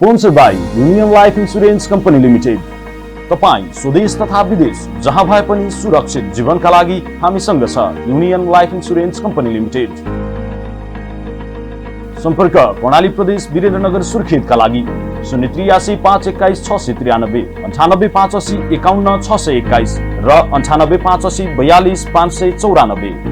Sponsored by union life insurance company limited. तपाईं स्वदेश तथा विदेश जहाँ भए पनि सुरक्षित जीवनका लागि हामीसँग छ union life insurance company limited. सम्पर्क कर्णाली प्रदेश वीरेन्द्रनगर सुर्खेतका लागि 083 521 693, 98 580 51 621 र 98 580 42 594।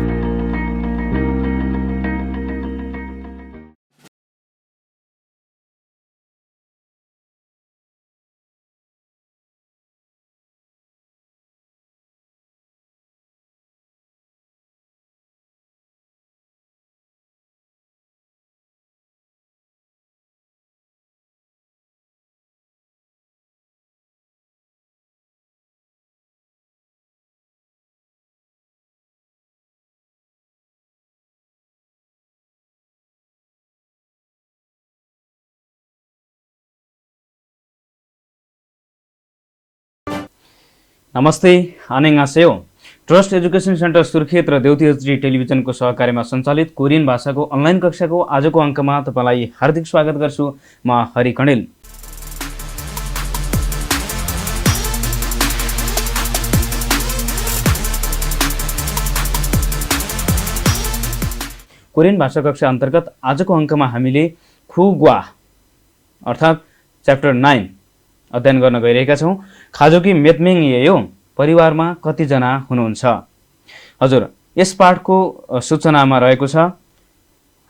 नमस्ते, आनेगासेओ। ट्रस्ट एजुकेसन सेन्टर सुर्खेत र देउती एचडी टेलिभिजनको सहकार्यमा सञ्चालित कोरियन भाषाको अनलाइन कक्षाको आजको अङ्कमा तपाईँलाई हार्दिक स्वागत गर्छु। म हरि कणेल। कोरियन भाषा कक्षा अन्तर्गत आजको अङ्कमा हामीले खुग्वा अर्थात् च्याप्टर 9 अध्ययन गर्न गइरहेका छौँ। खाजोकी मेतमेङ येयो परिवारमा कतिजना हुनुहुन्छ? हजुर, यस पाठको सूचनामा रहेको छ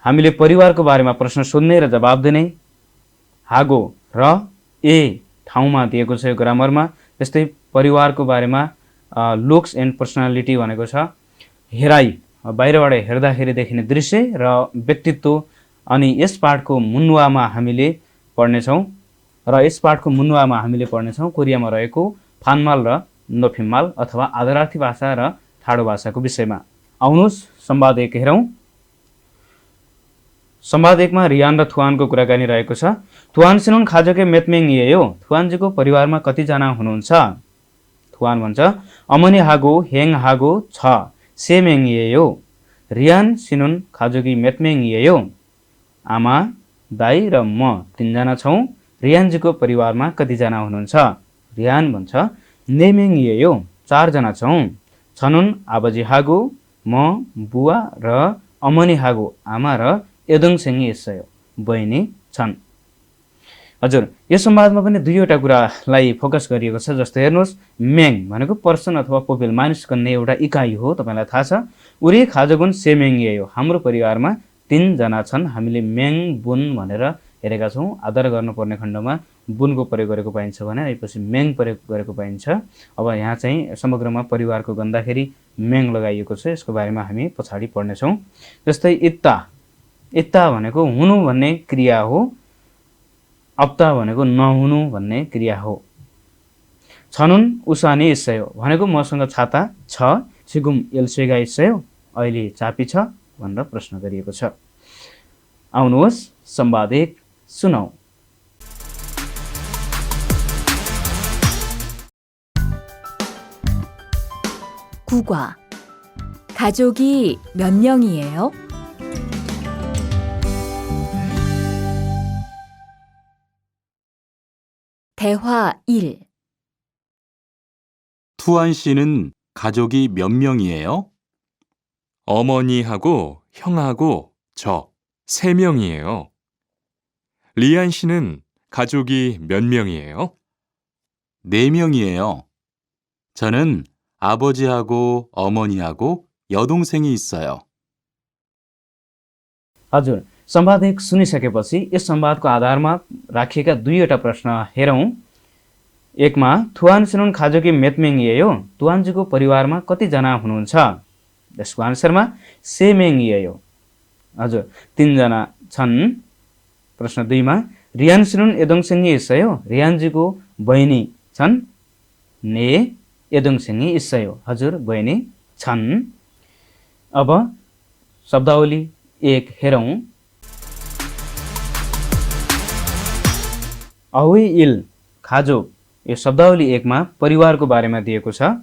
हामीले परिवारको बारेमा प्रश्न सोध्ने र जवाब दिने। हागो र ए ठाउँमा दिएको छ यो ग्रामरमा। त्यस्तै परिवारको बारेमा लुक्स एन्ड पर्सनालिटी भनेको छ हेराइ, बाहिरबाट हेर्दाखेरि देखिने दृश्य र व्यक्तित्व। अनि यस पाठको मुन्वामा हामीले पढ्नेछौँ कोरियामा रहेको फानमाल र नोफिमाल अथवा आदरार्थी भाषा र ठाडो भाषाको विषयमा। आउनुहोस् संवाद 1 हेरौँ। संवाद 1 मा रियान र थुवानको कुराकानी रहेको छ। थुवान सिनुन खाजोके मेतमेङ येयो, थुवानजीको परिवारमा कतिजना हुनुहुन्छ? थुवान भन्छ अमनी हागो हेङ हागो छ सेमेङ येयो। रियान सिनुन खाजोकी मेतमेङ येयो, आमा दाई र म 3 जना छौँ। रियानजीको परिवारमा कतिजना हुनुहुन्छ? रियान भन्छ नेमेङ येयो 4 जना छौँ। छनुन आबाजी हागो म बुवा र अमनी हागो आमा र एदोङसेङ यसयो बहिनी छन्। हजुर, यो संवादमा पनि दुईवटा कुरालाई फोकस गरिएको छ। जस्तो हेर्नुहोस्, मेङ भनेको पर्सन अथवा पोपिल मानिस गन्ने एउटा इकाइ हो, तपाईँलाई थाहा छ। उरी खाजोगुन सेमेङ येयो, हाम्रो परिवारमा 3 जना छन्। हामीले मेङ बुन भनेर हेरेका छौँ। आदर गर्नुपर्ने खण्डमा बुनको प्रयोग गरेको पाइन्छ भने यसपछि मेङ प्रयोग गरेको पाइन्छ। अब यहाँ चाहिँ समग्रमा परिवारको गन्दाखेरि मेङ लगाइएको छ। यसको बारेमा हामी पछाडि पढ्नेछौँ। जस्तै इत्ता, इत्ता भनेको हुनु भन्ने क्रिया हो, अप्ता भनेको नहुनु भन्ने क्रिया हो। छनुन उसानी इस्सयो भनेको मसँग छाता छ। सिगुम एल्सेगा इस्सयो, अहिले चापी छ भनेर प्रश्न गरिएको छ। आउनुहोस् संवाद 1 सुनौ। 국화. 가족이 몇 명이에요? 대화 1. 투안 씨는 가족이 몇 명이에요? 어머니하고 형하고 저 3명이에요. 리안 씨는 가족이 몇 명이에요? 4명이에요. 저는 아버지하고 어머니하고 여동생이 있어요. हजुर, संवाद 1 सुनिसकेपछि यस संवादको आधारमा राखिएका दुईवटा प्रश्न हेरौँ। 1 मा थुवान सिनुन खाजोकी मेतमेङ येयो, तुवानजीको परिवारमा कतिजना हुनुहुन्छ? यसको आन्सरमा सेमेङ येयो। हजुर, 3 जना छन्। प्रश्न 2 मा रियान सिनुन एदोङसेङ इसयो, रियानजीको बहिनी छन्। ने एदोङसेङ इसयो, हजुर बहिनी छन्। अब शब्दावली 1 हेरौँ। अहुई इल खाजो, यो शब्दावली 1 मा परिवारको बारेमा दिएको छ।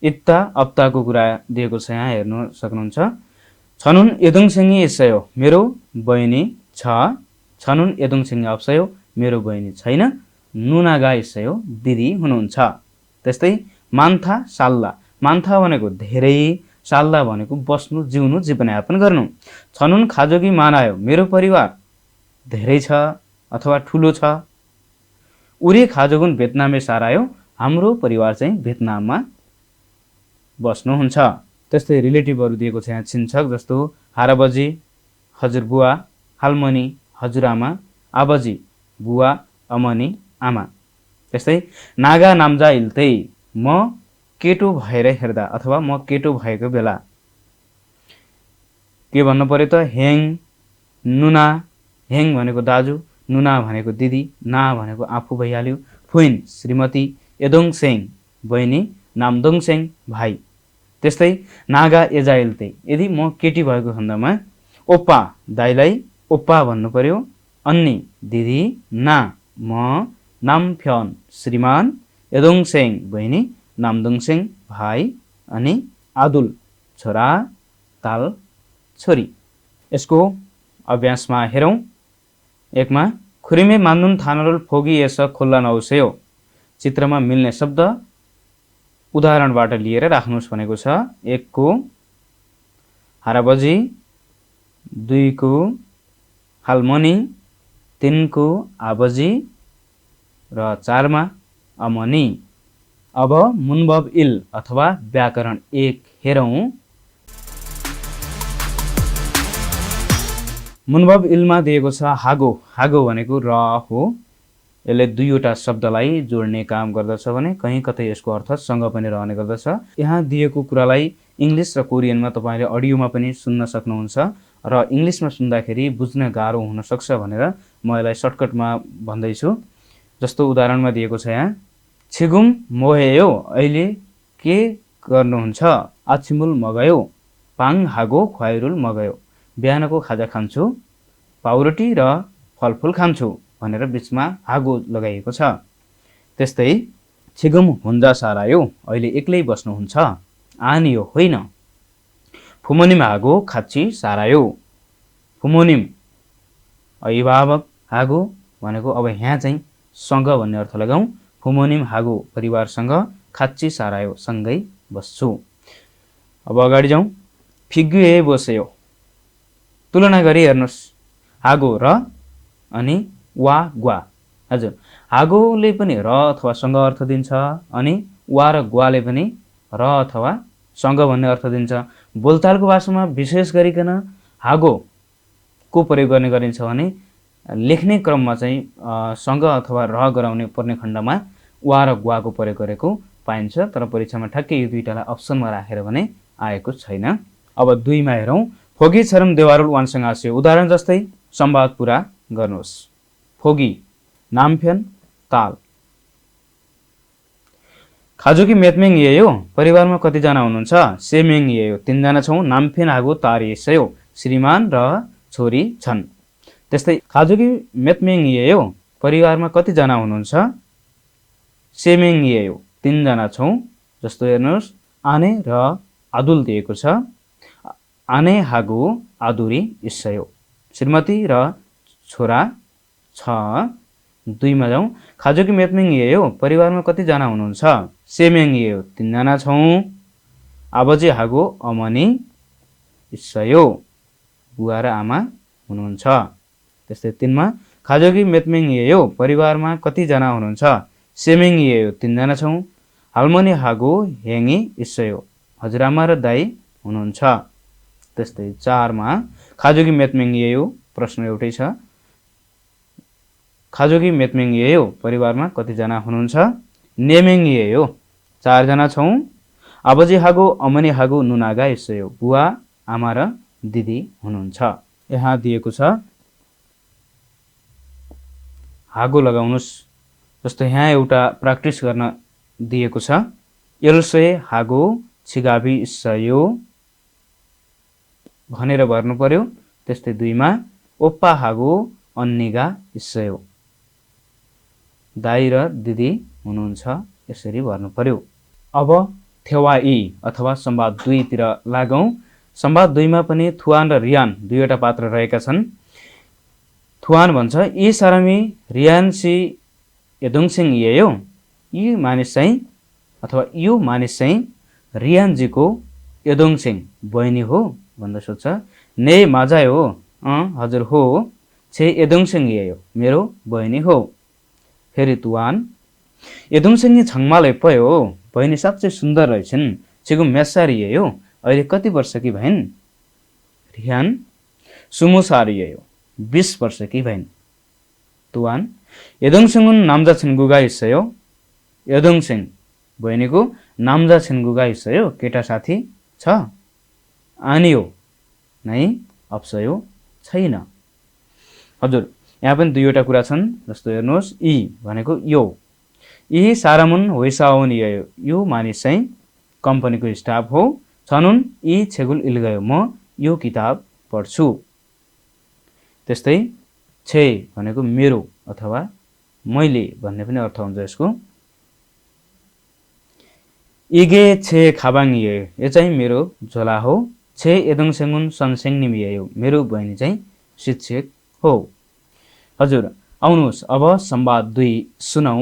इत्ता अप्ताको कुरा दिएको छ, यहाँ हेर्नु सक्नुहुन्छ। छनुन एदोङसेङ इसयो, मेरो बहिनी छ। छनुन एदोङसेङ अप्सयो, मेरो बहिनी छैन, नुनागा इस्सयो दिदी हुनुहुन्छ। त्यस्तै मान्था साल्ला, मान्था भनेको धेरै, साल्ला भनेको बस्नु, जिउनु, जीवनयापन गर्नु। छनुन खाजोगी मानायो, मेरो परिवार धेरै छ अथवा ठुलो छ। उरे खाजोगुन भियतनामे सारायो, हाम्रो परिवार चाहिँ भियतनाममा बस्नुहुन्छ। त्यस्तै रिलेटिभहरू दिएको छ यहाँ छिन्छक, जस्तो हाराबजी हजुरबुवा, हालमनी हजुरआमा, आबजी बुवा, अमनी आमा। त्यस्तै नागा नाम्जा इल्तै, म केटो भएर हेर्दा अथवा म केटो भएको बेला के भन्नु पर्यो त, हेङ, नुना, हेङ भनेको दाजु, नुना भनेको दिदी, ना भनेको आफू भइहाल्यो, फुइन श्रीमती, एदोङसेङ बहिनी, नामदोङसेङ भाइ। त्यस्तै नागा एजाइल्ते, यदि म केटी भएको खण्डमा ओप्पा दाइलाई ओप्पा भन्नु पर्यो, अन्नी दिदी, ना म, नामफ्यन श्रीमान, एदोङसेङ बहिनी, नामदोङसेङ भाइ, अनि आदुल छोरा, ताल छोरी। यसको अभ्यासमा हेरौँ। एकमा खुरिमे मान्नुन थानरोल फोगी यस खुल्ला नौसेयो, चित्रमा मिल्ने शब्द उदाहरणबाट लिएर राख्नुहोस् भनेको छ। 1 को हाराबजी, 2 को हालमनी, 3 को आबजी र 4 मा अमनी। अब मुनबब इल अथवा व्याकरण 1 हेरौँ। मुनबब इलमा दिएको छ हागो, हागो भनेको र हो, यसले दुईवटा शब्दलाई जोड्ने काम गर्दछ भने कहीँ कतै यसको अर्थ सँग पनि रहने गर्दछ। यहाँ दिएको कुरालाई इङ्ग्लिस र कोरियनमा तपाईँले अडियोमा पनि सुन्न सक्नुहुन्छ र इङ्ग्लिसमा सुन्दाखेरि बुझ्न गाह्रो हुन सक्छ भनेर म यसलाई सर्टकटमा भन्दैछु। जस्तो उदाहरणमा दिएको छ यहाँ, छिगुम मोहेयो, अहिले के गर्नुहुन्छ, आछिमुल मगयो, पाङ हागो ख्वाइरुल मगयो, बिहानको खाजा खान्छु, पाउरोटी र फलफुल खान्छु भनेर बिचमा हागो लगाइएको छ। त्यस्तै छिगुम हुन्जा सारायो, अहिले एक्लै बस्नुहुन्छ, आनियो होइन, फुमोनिम हागो खाच्ची सारायो, फुमोनिम अभिभावक, हागो भनेको अब यहाँ चाहिँ सँग भन्ने अर्थ लगाउँ, फुमोनिम हागो परिवारसँग, खाच्ची सारायो सँगै बस्छु। अब अगाडि जाउँ। फिग्युए बस्यो, तुलना गरी हेर्नुहोस्, हागो र अनि वा ग्वा। हजुर, हागोले पनि र अथवा सँग अर्थ दिन्छ, अनि वा र ग्वाले पनि र अथवा सँग भन्ने अर्थ दिन्छ। बोलचालको भाषामा विशेष गरिकन हागोको प्रयोग गर्ने गरिन्छ भने लेख्ने क्रममा चाहिँ सँग अथवा र गराउने पर्ने खण्डमा वा र ग्वाको प्रयोग गरेको पाइन्छ, तर परीक्षामा ठ्याक्कै यो दुईटालाई अप्सनमा राखेर भने आएको छैन। अब 2 मा हेरौँ। फोगी छरम देवारुल वानसँग आस्यो, उदाहरण जस्तै संवाद पुरा गर्नुहोस्। फोगी नामफेन ताल, खाजुकी मेतमेङ येयो, परिवारमा कतिजना हुनुहुन्छ, सेमेङ येयो 3 जना छौँ, नामफेन हागो तारिएसयो, श्रीमान र छोरी छन्। त्यस्तै खाजुकी मेतमेङ येयो, परिवारमा कतिजना हुनुहुन्छ, सेमेङ येयो 3 जना छौँ। जस्तो हेर्नुहोस्, आने र आदुल दिएको छ, आने हागो आदुरी इस्सयो, श्रीमती र छोरा छ। 2 मा जाउँ। खाजुकी मेतमेङ येयो, परिवारमा कतिजना हुनुहुन्छ, सेमेङ येयो 3 जना छौँ, आबजी हागो अमनी इस्सयो, बुवा र आमा हुनुहुन्छ। त्यस्तै 3 मा खाजुकी मेतमेङ येयो, परिवारमा कतिजना हुनुहुन्छ, सेमेङ येयो 3 जना छौँ, हालमनी हागो हेङी इस्सयो, हजुरआमा र दाई हुनुहुन्छ। त्यस्तै 4 मा खाजुकी मेतमेङ येयो, प्रश्न एउटै छ, खाजुकी मेतमेङ येयो, परिवारमा कतिजना हुनुहुन्छ, नेमेङ येयो 4 जना छौँ, आबजी हागो अमनी हागो नुनागा इस्सयो, बुवा आमा र दिदी हुनुहुन्छ। यहाँ दिएको छ हागो लगाउनुहोस्। जस्तो यहाँ एउटा प्र्याक्टिस गर्न दिएको छ, एल्से हागो छिगाबी इस्सयो भनेर भर्नु पर्यो। त्यस्तै 2 मा ओप्पा हागो अन्निगा इस्सयो, दाई र दिदी हुनुहुन्छ, यसरी भर्नु पर्यो। अब थेवाई अथवा संवाद 2 तिर लागौँ। संवाद 2 मा पनि थुवान र रियान दुईवटा पात्र रहेका छन्। थुवान भन्छ यी सारामी रियान्सी यदोङसिङ येयो, यी मानिस चाहिँ अथवा यो मानिस चाहिँ रियानजीको यदोङसिङ बहिनी हो भन्दा सोध्छ। ने माझाय हो, हजुर हो, छे यदोङसिङ येयो, मेरो बहिनी हो। फेरि तुवान यदोङसिङ छङमाल पयो, बहिनी साँच्चै सुन्दर रहेछन्, छिगु मेसारी येयो, अहिले कति वर्षकी भइन्? रिहान सुमुसारी येयो, 20 वर्षकी भइन्। तुवान यदोङसिङुन नाम्जा छिनगुगा इसयो, यदोङसिङ बहिनीको नाम्जा छिनगुगा इसयो, केटा साथी छ? आनियो नै अप्सयो छैन। हजुर यहाँ पनि दुईवटा कुरा छन्, जस्तो हेर्नुहोस् इ भनेको यो, यी सारामुन होइसाउन यो मानिस चाहिँ कम्पनीको स्टाफ हो, छनुन यी छेगुल इलगयो, म यो किताब पढ्छु। त्यस्तै छे भनेको मेरो अथवा मैले भन्ने पनि अर्थ हुन्छ यसको। इगे छे खाबाङ यो चाहिँ मेरो झोला हो, छे यदोङसेङुन सनसेङ निमियो, मेरो बहिनी चाहिँ शिक्षक हो। हजुर आउनुहोस् अब संवाद 2 सुनौ।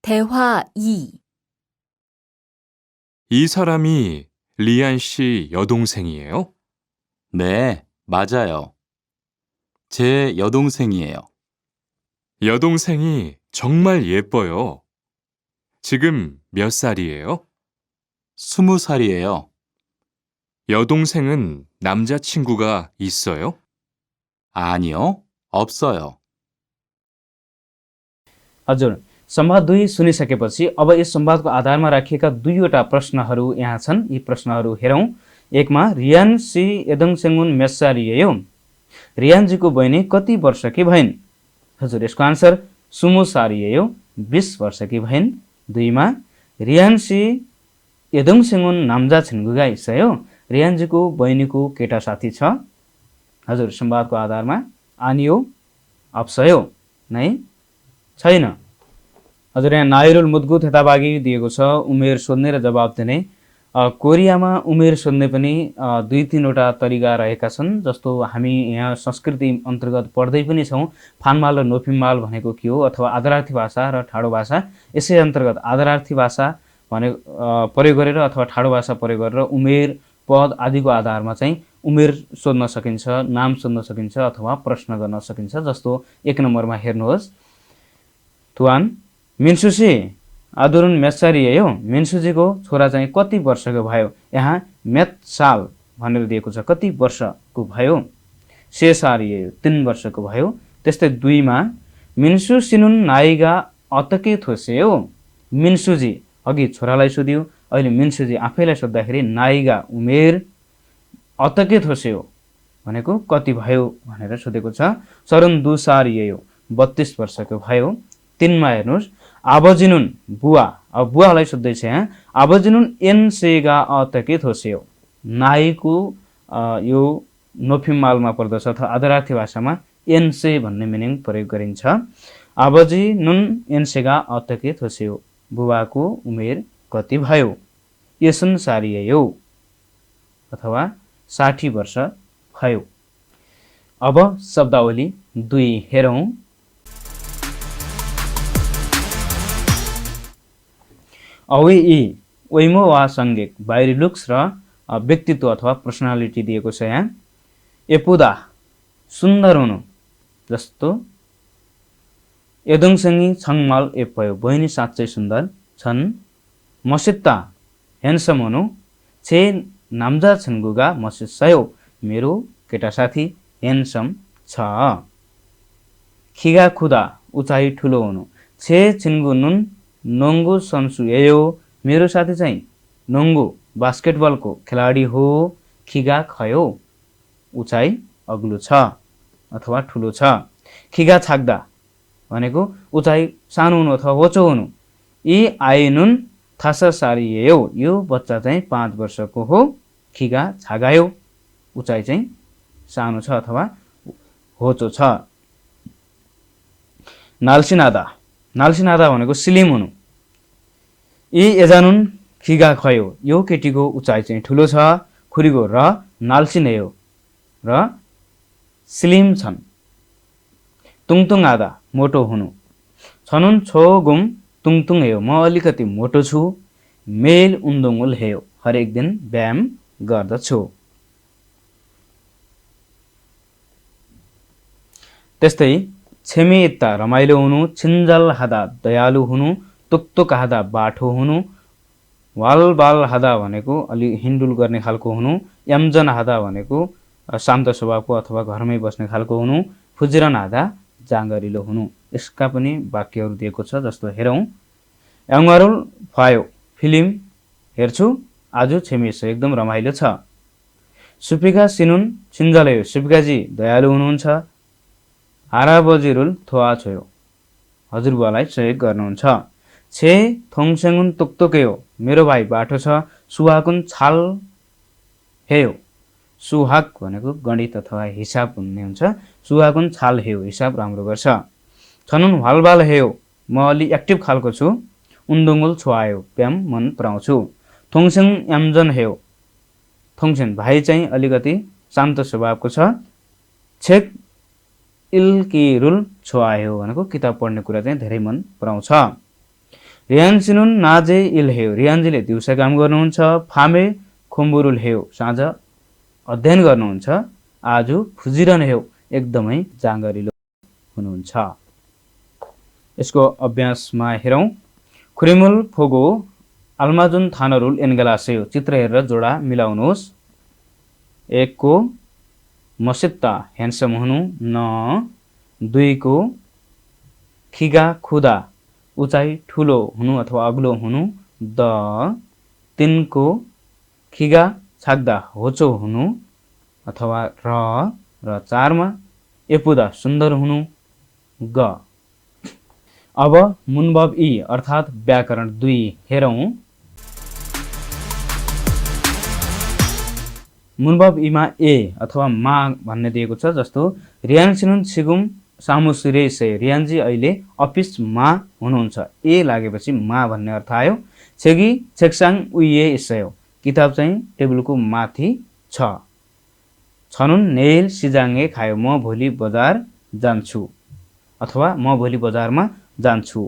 대화 2. 이 사람이 리안 씨 여동생이에요? 네, 맞아요. 제 여동생이에요. 여동생이 정말 예뻐요. 지금 몇 살이에요? 20살이에요. 여동생은 남자친구가 있어요? 아니요, 없어요. हजुर संवाद 2 सुनिसकेपछि अब यस संवादको आधारमा राखिएका दुईवटा प्रश्नहरू यहाँ छन्। यी प्रश्नहरू हेरौँ। एकमा रियान सी यदोङसेङुन मेसारियो, रियानजीको बहिनी कति वर्षकी भइन्? हजुर यसको आन्सर सुमुसारियो, 20 वर्षकी भइन्। दुईमा रियान सी यदोङसेङुन नाम्जा छिनगुगा इसयो, रियानजीको बहिनीको केटा साथी छ? हजुर संवादको आधारमा आनियो अप्सयो नै छैन। हजुर यहाँ नाइरुल मुद्गुत हेताबागी दिएको छ, उमेर सोध्ने र जवाब दिने। कोरियामा उमेर सोध्ने पनि 2-3 वटा तरिका रहेका छन्। जस्तो हामी यहाँ संस्कृति अन्तर्गत पढ्दै पनि छौँ, फानमाल र नोफिमाल भनेको के हो, अथवा आदरार्थी भाषा र ठाडो भाषा। यसै अन्तर्गत आदरार्थी भाषा भने प्रयोग गरेर अथवा ठाडो भाषा प्रयोग गरेर उमेर, पद आदिको आधारमा चाहिँ उमेर सोध्न सकिन्छ, नाम सोध्न सकिन्छ अथवा प्रश्न गर्न सकिन्छ। जस्तो 1 नम्बरमा हेर्नुहोस्। तुवान मिन्सुसी आदुरुन मेसारियो, मिन्सुजीको छोरा चाहिँ कति वर्षको भयो? यहाँ मेत साल भनेर दिएको छ, कति वर्षको भयो? सेसारियो, 3 वर्षको भयो। त्यस्तै 2 मा मिन्सु सिनुन नाइगा अतके थोसेयो, मिन्सुजी अघि छोरालाई सोधियो, अहिले मिन्सुजी आफैलाई सोद्धाखेरि नाइगा उमेर, अतके थोसेयो भनेको कति भयो भनेर सोधेको छ। सरुन दुसारियो, 32 वर्षको भयो। 3 मा हेर्नुहोस् आबजिनुन बुवा, अब बुवालाई सोध्दैछ यहाँ, आबजिनुन एनसेगा अतके थोसेयो, नाइको यो नोफिमालमा पर्दछ अथवा आदरार्थी भाषामा एनसे भन्ने मिनिङ प्रयोग गरिन्छ। आबजिनुन एनसेगा अतके थोसेयो, बुवाको उमेर कति भयो? यसुन सारियो अथवा 60 वर्ष भयो। अब शब्दावली 2 हेरौँ। औ इ ओइमो वा सङ्गीत बाहिरी लुक्स र व्यक्तित्व अथवा पर्सनालिटी दिएको छ यहाँ। एपुदा सुन्दर हुनु, जस्तो यदोङसेङी छङमाल एपयो, बहिनी साँच्चै सुन्दर छन्। मसित्ता ह्यान्डसम हुनु, छे नाम्जा छिनगुगा मसित्सयो, मेरो केटा साथी ह्यान्डसम छ। खिगा खुदा उचाइ ठुलो हुनु, छे छिनगुनुन नोङ्गु सन्सु एयो, मेरो साथी चाहिँ नोङ्गु बास्केटबलको खेलाडी हो। खिगा खयो, उचाइ अग्लो छ अथवा ठुलो छ। खिगा छाग्दा भनेको उचाइ सानो हुनु अथवा होचो हुनु। यी आइनुन थासा सारियो, यो बच्चा चाहिँ 5 वर्षको हो। खिगा छागायो, उचाइ चाहिँ सानो छ अथवा होचो छ। नाल्सिनादा, नाल्सिनादा भनेको सिलिम हुनु। यी एजानुन खिगा खयो, यो केटीको उचाइ चाहिँ ठुलो छ। खुरीको र नाल्सिनेयो र स्लिम छन्। तुङतुङ आदा मोटो हुनु। छनुन छोगुम तुङतुङ हेयो म अलिकति मोटो छु। मेल उन्दुङुल हेयो हरेक दिन व्यायाम गर्दछु। त्यस्तै छेमे इत्ता रमाइलो हुनु, छिन्जल हादा दयालु हुनु, तुकतुक हादा बाठो हुनु, वालबाल हादा भनेको अलि हिन्डुल गर्ने खालको हुनु, यमजन हादा भनेको शान्त स्वभावको अथवा घरमै बस्ने खालको हुनु, फुजिरन हादा जाँगरिलो हुनु। यसका पनि वाक्यहरू दिएको छ जस्तो हेरौँ। याङवारुल फायो फिल्म हेर्छु आज छेमेस एकदम रमाइलो छ। सुपिका सिनुन छिन्जलयो सुपिकाजी दयालु हुनुहुन्छ। हाराबजिरुल थोआ छोयो हजुरबुवालाई सहयोग गर्नुहुन्छ। छे थोङसेङुन तुकतुकयो मेरो भाइ बाठो छ। सुहाकुन छाल हेयो सुहाग भनेको गणित अथवा हिसाब भन्ने हुन्छ। सुहाकुन छाल हेयो हिसाब राम्रो गर्छ। छनुन हलबाल हेयो म अलि एक्टिभ खालको छु। उन्दुङुल छोआयो व्यायाम मन पराउँछु। थोङसेङ यामजन हेयो थोङसेन भाइ चाहिँ अलिकति शान्त स्वभावको छ। छेक इल्किरुल छोआयो भनेको किताब पढ्ने कुरा चाहिँ धेरै मन पराउँछ। रियानसिनुन नाजे इल हेयो रियान्जीले दिउँसो काम गर्नुहुन्छ। फामे खुम्बुरुल हेयो साँझ अध्ययन गर्नुहुन्छ। आज फुजिरन हेयो एकदमै जाँगरिलो हुनुहुन्छ। यसको अभ्यासमा हेरौँ। खुरिमुल फोगो अल्माजुन थानरुल एन्गलासेयो चित्र हेरेर जोडा मिलाउनुहोस्। 1 को मसित्ता ह्यान्डसम हुनु न। 2 को खिगा खुदा उचाइ ठुलो हुनु अथवा अग्लो हुनु द। 3 को खिगा छाग्दा होचो हुनु अथवा र 4 मा एपुदा सुन्दर हुनु ग। अब मुनबब ई अर्थात् व्याकरण 2 हेरौँ। मुनबब ईमा ए अथवा मा भन्ने दिएको छ जस्तो रियानसिनुन छिगुम सामुसिरे से रियानजी अहिले अफिसमा हुनुहुन्छ। ए लागेपछि मा भन्ने अर्थ आयो। छेगी छेक्साङ उइए इसयो किताब चाहिँ टेबलको माथि छ। छनुन नेल सिजाङ्गे खायो म भोलि बजार जान्छु अथवा म भोलि बजारमा जान्छु।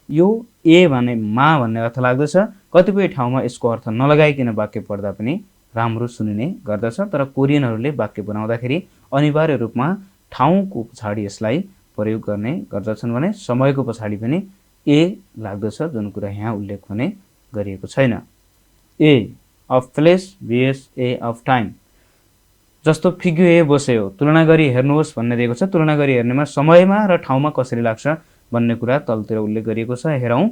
यो ए भने मा भन्ने अर्थ लाग्दछ। कतिपय ठाउँमा यसको अर्थ नलगाइकन वाक्य पढ्दा पनि राम्रो सुनिने गर्दछ। तर कोरियनहरूले वाक्य बनाउँदाखेरि अनिवार्य रूपमा ठाउँको पछाडि यसलाई प्रयोग गर्ने गर्दछन् भने समयको पछाडि पनि ए लाग्दछ जुन कुरा यहाँ उल्लेख भने गरिएको छैन। A of place VS a of time जस्तो फिग्यु ए बस्यो तुलना गरी हेर्नुहोस् भन्ने दिएको छ। तुलना गरी हेर्नेमा समयमा र ठाउँमा कसरी लाग्छ भन्ने कुरा तलतिर उल्लेख गरिएको छ। हेरौँ।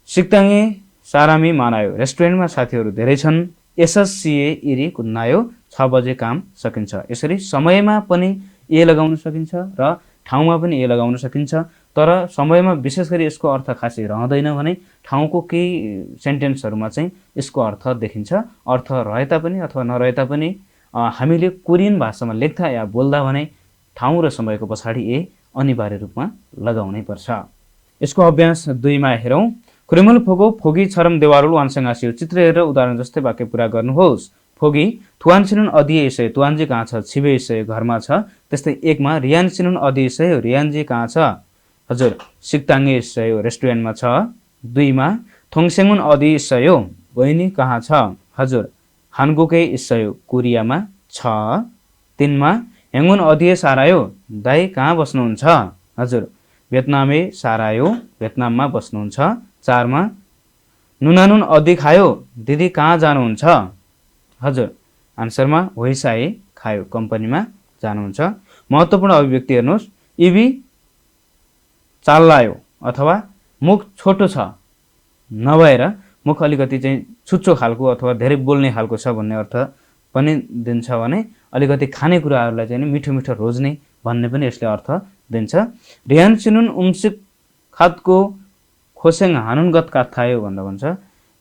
सिक्ताङे सारामी मानायो रेस्टुरेन्टमा साथीहरू धेरै छन्। एसएससीए इरी कुन्नायो 6 बजे काम सकिन्छ। यसरी समयमा पनि ए लगाउन सकिन्छ र ठाउँमा पनि ए लगाउन सकिन्छ। तर समयमा विशेष गरी यसको अर्थ खासै रहँदैन भने ठाउँको केही सेन्टेन्सहरूमा चाहिँ यसको अर्थ देखिन्छ। अर्थ रहे तापनि अथवा नरहे तापनि हामीले कोरियन भाषामा लेख्दा या बोल्दा भने ठाउँ र समयको पछाडि ए अनिवार्य रूपमा लगाउनै पर्छ। यसको अभ्यास 2 मा हेरौँ। खुरिमुल फोगो फोगी छरम देवारुल वानसँग चित्र हेरेर उदाहरण जस्तै वाक्य पूरा गर्नुहोस्। फोगी थुवानसिनुन अधिए इसय तुवान्जी कहाँ छ छिबे इसय घरमा छ। त्यस्तै 1 मा रियानसिनुन अधिए इसय रियान्जी कहाँ छ हजुर सिक्ताङ्गे इसय रेस्टुरेन्टमा छ। 2 मा थोङसेङुन अधिए इसय बहिनी कहाँ छ हजुर हानगुके इसय कोरियामा छ। 3 मा हेङुन अधिए सारायो दाइ कहाँ बस्नुहुन्छ हजुर भियतनामे सारायो भियतनाममा बस्नुहुन्छ। 4 मा नुनानुन अधि खायो दिदी कहाँ जानुहुन्छ हजुर आन्सरमा होइसाए खायो कम्पनीमा जानुहुन्छ। महत्त्वपूर्ण अभिव्यक्ति हेर्नुहोस्। इबी चाल्लायो अथवा मुख छोटो छ नभएर मुख अलिकति चाहिँ छुच्चो खालको अथवा धेरै बोल्ने खालको छ भन्ने अर्थ पनि दिन्छ भने अलिकति खानेकुराहरूलाई चाहिँ मिठो मिठो रोज्ने भन्ने पनि यसले अर्थ दिन्छ। रियानसिनुन उम्सिक खातको खोसेङ हानुनगत काथायो भनेर भन्छ।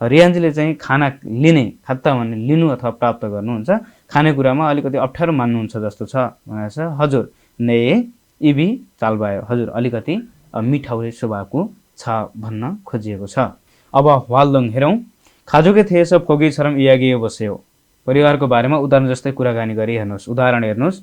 रियान्जीले चाहिँ खाना लिने खात्ता भन्ने लिनु अथवा प्राप्त गर्नुहुन्छ। खानेकुरामा अलिकति अप्ठ्यारो मान्नुहुन्छ जस्तो छ भनेको छ। हजुर ने इबी चालबायो हजुर अलिकति मिठाउने स्वभावको छ भन्न खोजिएको छ। अब वालदङ हेरौँ। खाजोके थिएछ फोगी छरम इयागियो बस्यो परिवारको बारेमा उदाहरण जस्तै कुराकानी गरी हेर्नुहोस्। उदाहरण हेर्नुहोस्,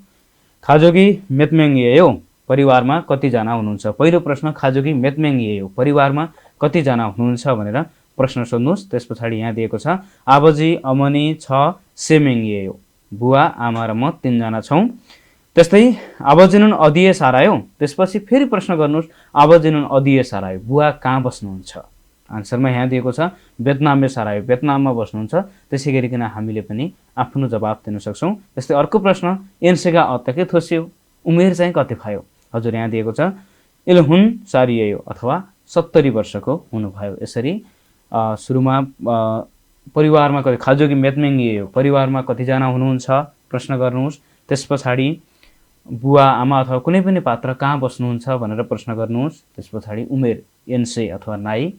खाजोगी मेतमेङ्गिएयो परिवारमा कतिजना हुनुहुन्छ? पहिलो प्रश्न खाजोगी मेतमेङ्गिएयो परिवारमा कतिजना हुनुहुन्छ भनेर प्रश्न सोध्नुहोस्। त्यस पछाडि यहाँ दिएको छ आबजी अमनी छ सेमेङ्गिएयो, बुवा आमा र म 3 जना छौँ। त्यस्तै आबजिनुन अदिए सारायो, त्यसपछि फेरि प्रश्न गर्नुहोस् आबजिनुन अदिए सारायो, बुवा कहाँ बस्नुहुन्छ? आन्सरमा यहाँ दिएको छ भेतनाममे सारायो, भेतनाममा बस्नुहुन्छ। त्यसै गरिकन हामीले पनि आफ्नो जवाब दिन सक्छौँ। त्यस्तै अर्को प्रश्न एनसेगा अत्तके थोसियो, उमेर चाहिँ कति भयो? हजुर यहाँ दिएको छ इलहुन सारियो अथवा 70 वर्षको हुनुभयो। यसरी सुरुमा परिवारमा कति खाजोगी मेतमेङ्गिएयो परिवारमा कतिजना हुनुहुन्छ प्रश्न गर्नुहोस्। त्यस पछाडि बुवा आमा अथवा कुनै पनि पात्र कहाँ बस्नुहुन्छ भनेर प्रश्न गर्नुहोस्। त्यस पछाडि उमेर एनसे अथवा नाई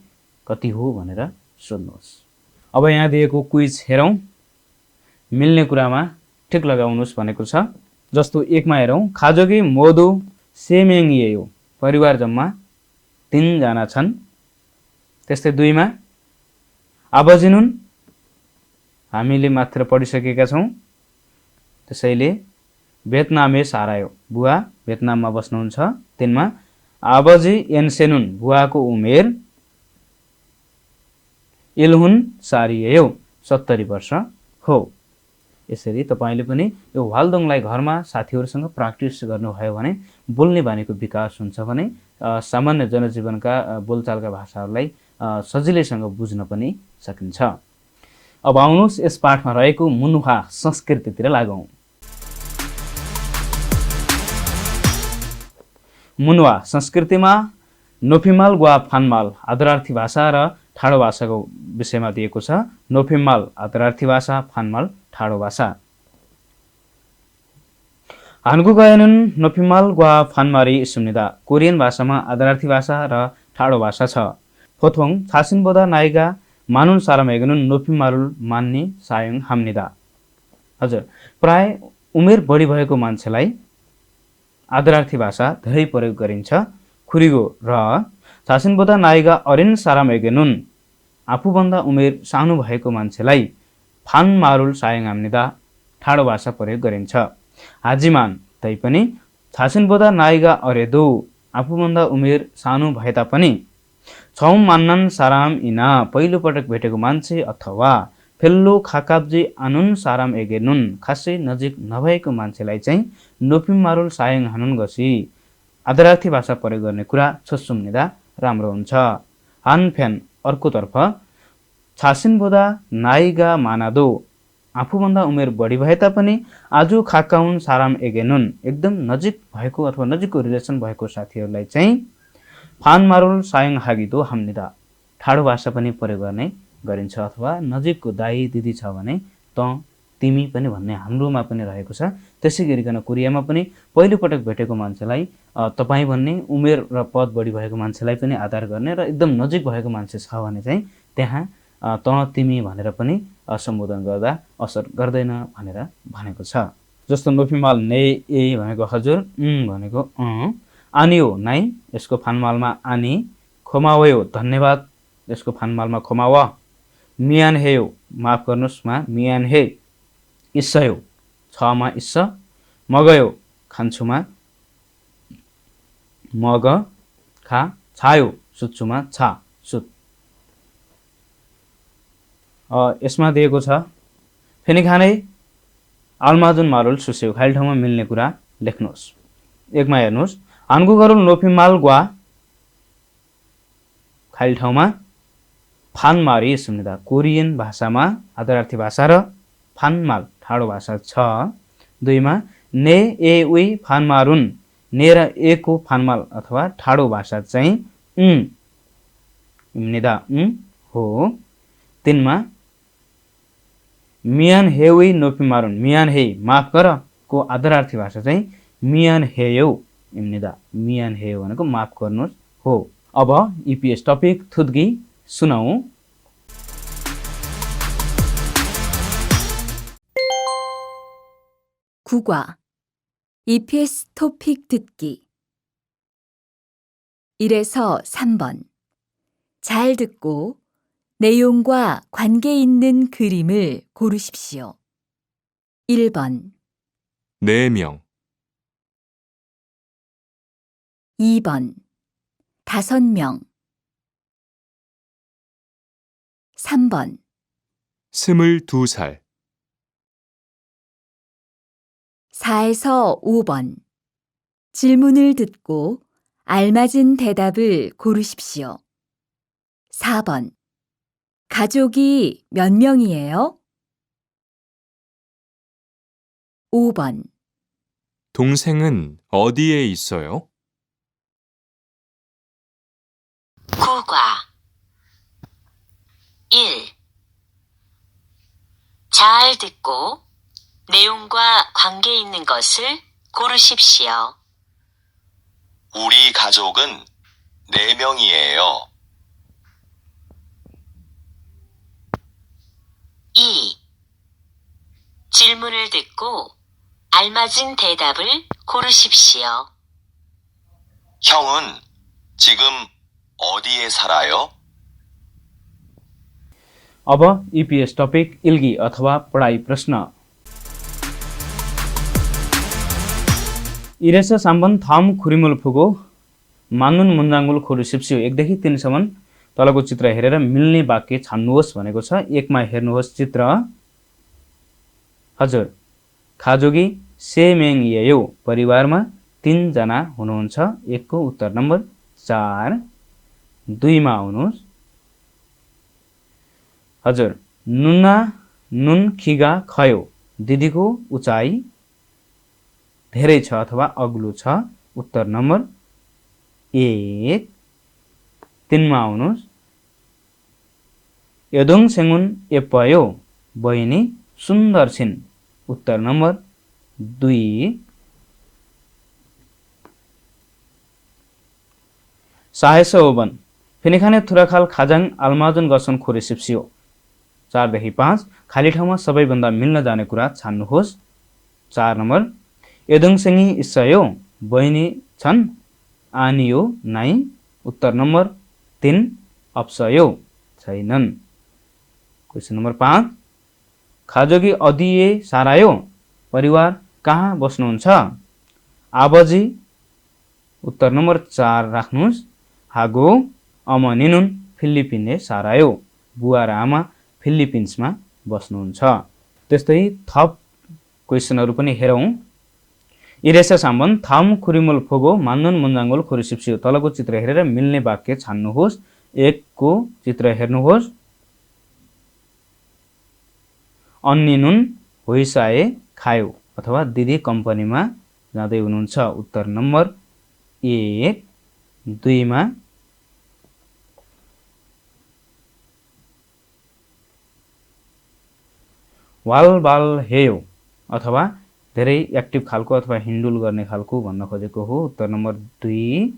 कति हो भनेर सोध्नुहोस्। अब यहाँ दिएको क्विज हेरौँ, मिल्ने कुरामा ठिक लगाउनुहोस् भनेको छ। जस्तो 1 मा हेरौँ, खाजोगी मोदु सेमेङ्गिएयो परिवार जम्मा 3 जना छन्। त्यस्तै 2 मा आबजिनुन हामीले मात्र पढिसकेका छौँ, त्यसैले भेतनामे सारायो बुवा भेतनाममा बस्नुहुन्छ। 3 मा आबजी एनसेनुन बुवाको उमेर इलहुन सारियो 70 वर्ष हो। यसरी तपाईँले पनि यो वालदोङलाई घरमा साथीहरूसँग प्र्याक्टिस गर्नुभयो भने बोल्ने बानीको विकास हुन्छ भने सामान्य जनजीवनका बोलचालका भाषाहरूलाई सजिलैसँग बुझ्न पनि सकिन्छ। अब आउनुहोस् यस पाठमा रहेको मुनुहा संस्कृतितिर लागौँ। मुनुवा संस्कृतिमा नोफिमाल वा फानमाल आदरार्थी भाषा र ठाडो भाषाको विषयमा दिएको छ। नोफिमाल आदरार्थी भाषा, फानमाल ठाडो भाषा। हान्गुगायनुन नोफिमाल वा फानमारी सुम्निदा कोरियन भाषामा आदरार्थी भाषा र ठाडो भाषा छ। फोथोङ छासिनबोदा नाइगा मानुन सारामेगनुन नोफिमालुल मान्ने सायङ हाम्निदा। हजुर, प्राय उमेर बढी भएको मान्छेलाई आदरार्थी भाषा धेरै प्रयोग गरिन्छ। खुरिगो र छासिनबोदा नाइगा अरिन सारामेगनुन आफूभन्दा उमेर सानो भएको मान्छेलाई फानमारुल सायङ हाम्निदा ठाडो भाषा प्रयोग गरिन्छ। हाजिमान तैपनि छासिनबोदा नाइगा अरेदो आफूभन्दा उमेर सानो भए तापनि छौम मान्नन साराम इना पहिलो पटक भेटेको मान्छे अथवा फेल्लो खाकाब्जी आनुन साराम एगेनुन खासै नजिक नभएको मान्छेलाई चाहिँ नोफिमारुल सायङ हानुन गसी आदरार्थी भाषा प्रयोग गर्ने कुरा छोसुम्निदा राम्रो हुन्छ। हानफेन अर्कोतर्फ छासिनबोदा नाइगा मानादो आफूभन्दा उमेर बढी भए तापनि आज खाकाउन साराम एगेनुन एकदम नजिक भएको अथवा नजिकको रिलेसन भएको साथीहरूलाई चाहिँ फानमारुल सायङ हागिदो हाम्निदा ठाडो भाषा पनि प्रयोग गर्ने गरिन्छ। अथवा नजिकको दाई दिदी छ भने त तिमी पनि भन्ने हाम्रोमा पनि रहेको छ। त्यसै गरिकन कोरियामा पनि पहिलो पटक भेटेको मान्छेलाई तपाईँ भन्ने, उमेर र पद बढी भएको मान्छेलाई पनि आधार गर्ने र एकदम नजिक भएको मान्छे छ भने चाहिँ त्यहाँ त तिमी भनेर पनि सम्बोधन गर्दा असर गर्दैन भनेर भनेको छ। जस्तो नोफिमाल ने ए भनेको हजुर, भनेको आनियो नाइ यसको फानमालमा आनी, खोमावयो धन्यवाद यसको फानमालमा खोमावा, मियान हेयो माफ गर्नुहोस् मा मियान हे, इस्सयो छमा इस्स, मगयो खान्छुमा मग खा, छायो सुत्छुमा छा सुत। यसमा दिएको छ फेनि खाने आलमाजुन मारुल सुस्यो खाइल ठाउँमा मिल्ने कुरा लेख्नुहोस्। 1 मा हेर्नुहोस्, हान्गु गरुल नोफिमाल ग्वा खाइल ठाउँमा फानमारी सुन्दा कोरियन भाषामा आदरार्थी भाषा र फानमाल ठाडो भाषा छ। 2 मा ने ए उई फानमारुन ने र ए को फानमाल अथवा ठाडो भाषा चाहिँ निदा हो। 3 मा मियान हे उई नोफिमारुन मियान हे माफ गर को आदरार्थी भाषा चाहिँ मियान हेयो निदा मियान हेयो भनेको माफ गर्नुहोस् हो। अब इपिएस टपिक थुद्गी सुनाऊ। 국어 EPS 토픽 듣기 1에서 3번 잘 듣고 내용과 관계 있는 그림을 고르십시오. 1번, 4명, 2번, 5명. 3번, 22살, 4에서 5번. 질문을 듣고 알맞은 대답을 고르십시오. 4번. 가족이 몇 명이에요? 5번. 동생은 어디에 있어요? 구과 1. 잘 듣고 내용과 관계 있는 것을 고르십시오. 우리 가족은 4명이에요. 2. 질문을 듣고 알맞은 대답을 고르십시오. 형은 지금 어디에 살아요? अब इपिएस टपिक इल्गी अथवा पढाइ प्रश्न इरेस साम्बन थाम खुरिमुल फुगो मान्नुन मुन्जाङ्गुल खोरुसिप्सियो 1 देखि 3 सम्म तलको चित्र हेरेर मिल्ने वाक्य छान्नुहोस् भनेको छ। 1 मा हेर्नुहोस् चित्र। हजुर खाजोगी सेमेङ येयो परिवारमा 3 जना हुनुहुन्छ। 1 को उत्तर नम्बर 4। 2 मा आउनुहोस्। हजुर नुना नुन खिगा खयो दिदीको उचाइ धेरै छ अथवा अग्लो छ। उत्तर नम्बर 1। 3 मा आउनुहोस्। यदोङ सेङुन एपयो बहिनी सुन्दर छिन्। उत्तर नम्बर 2। साहेस ओबन फिनिखाने थुराखाल खाजाङ आलमाजुन गसन खोरेसिप्सियो 4 देखि 5 खाली ठाउँमा सबैभन्दा मिल्न जाने कुरा छान्नुहोस्। 4 नम्बर यदुङसेङी इस्सयो बहिनी छन् आनियो नाइ। उत्तर नम्बर 3 अप्सयो छैनन्। क्वेशन नम्बर 5 खाजोगी अदिए सारायो परिवार कहाँ बस्नुहुन्छ? आबजी उत्तर नम्बर 4 राख्नुहोस्। हागो अमनिनुन फिलिपिने सारायो बुवा र आमा फिलिपिन्समा बस्नुहुन्छ। त्यस्तै थप क्वेशनहरू पनि हेरौं। इरेसा साम्बन थाम खुरिमुल फोगो मान्नुन मुन्जाङ्गोल खुरिसिप्सियो तलको चित्र हेरेर मिल्ने वाक्य छान्नुहोस्। 1 को चित्र हेर्नुहोस्। अन्निनुन होइसाए खायो अथवा दिदी कम्पनीमा जाँदै हुनुहुन्छ। उत्तर नम्बर 1। 2 मा वाल बाल हेयो अथवा धेरै एक्टिभ खालको अथवा हिन्डुल गर्ने खालको भन्न खोजेको हो। उत्तर नम्बर 2।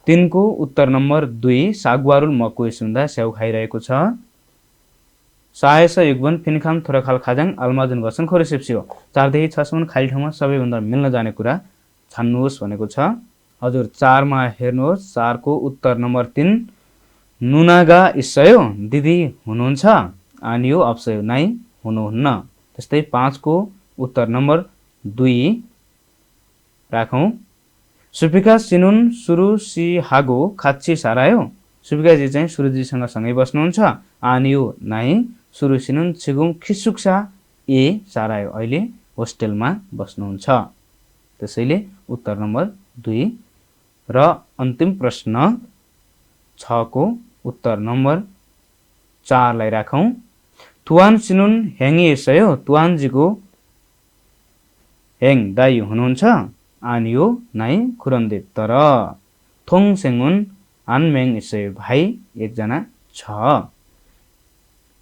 3 को उत्तर नम्बर 2 सागवारुल मको सुन्दा स्याउ खाइरहेको छ। सायस युगवन फिनखान थुराखाल खाजाङ आलमाजुन गसन खोरेसिप्सियो 4 देखि 6 सम्म खाली ठाउँमा सबैभन्दा मिल्न जाने कुरा छान्नुहोस् भनेको छ। हजुर 4 मा हेर्नुहोस्। 4 को उत्तर नम्बर 3 नुनागा इस्सयो दिदी हुनुहुन्छ आनियो अप्सयो नाइ हुनुहुन्न। त्यस्तै 5 को उत्तर नम्बर 2 राखौं। सुपिका सिनुन सुरु सी हागो खाच्ची सारायो सुपिकाजी चाहिँ सुरुजीसँग सँगै बस्नुहुन्छ। आनियो नाइ सुरु सिनुन छिगुम खिसुक्सा ए सारायो अहिले होस्टेलमा बस्नुहुन्छ। त्यसैले उत्तर नम्बर 2 र अन्तिम प्रश्न 6 को उत्तर नम्बर 4 लाई राखौं। तुवान सिनुन हेङी यसयो तुवानजीको हेङ दाइ हुनुहुन्छ आनियो नाइ खुरन्दे तर थोङ सेङुन आनमेङ यसयो भाइ एकजना छ।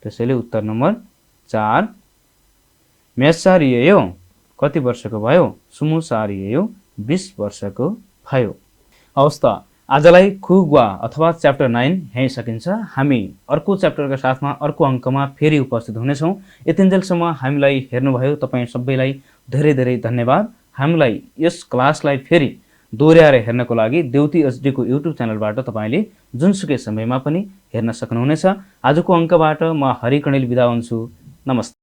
त्यसैले उत्तर नम्बर 4 मेसारियो कति वर्षको भयो? सुमु सारियो 20 वर्षको भयो। हवस् त आजलाई खुगवा अथवा च्याप्टर 9 यही सकिन्छ। हामी अर्को च्याप्टरका साथमा अर्को अङ्कमा फेरि उपस्थित हुनेछौँ। यतिन्जेलसम्म हामीलाई हेर्नुभयो तपाईँ सबैलाई धेरै धेरै धन्यवाद। हामीलाई यस क्लासलाई फेरि दोहोर्याएर हेर्नको लागि देउती एचडी को युट्युब च्यानलबाट तपाईँले जुनसुकै समयमा पनि हेर्न सक्नुहुनेछ। आजको अङ्कबाट म हरि कणेल बिदा हुन्छु। नमस्ते।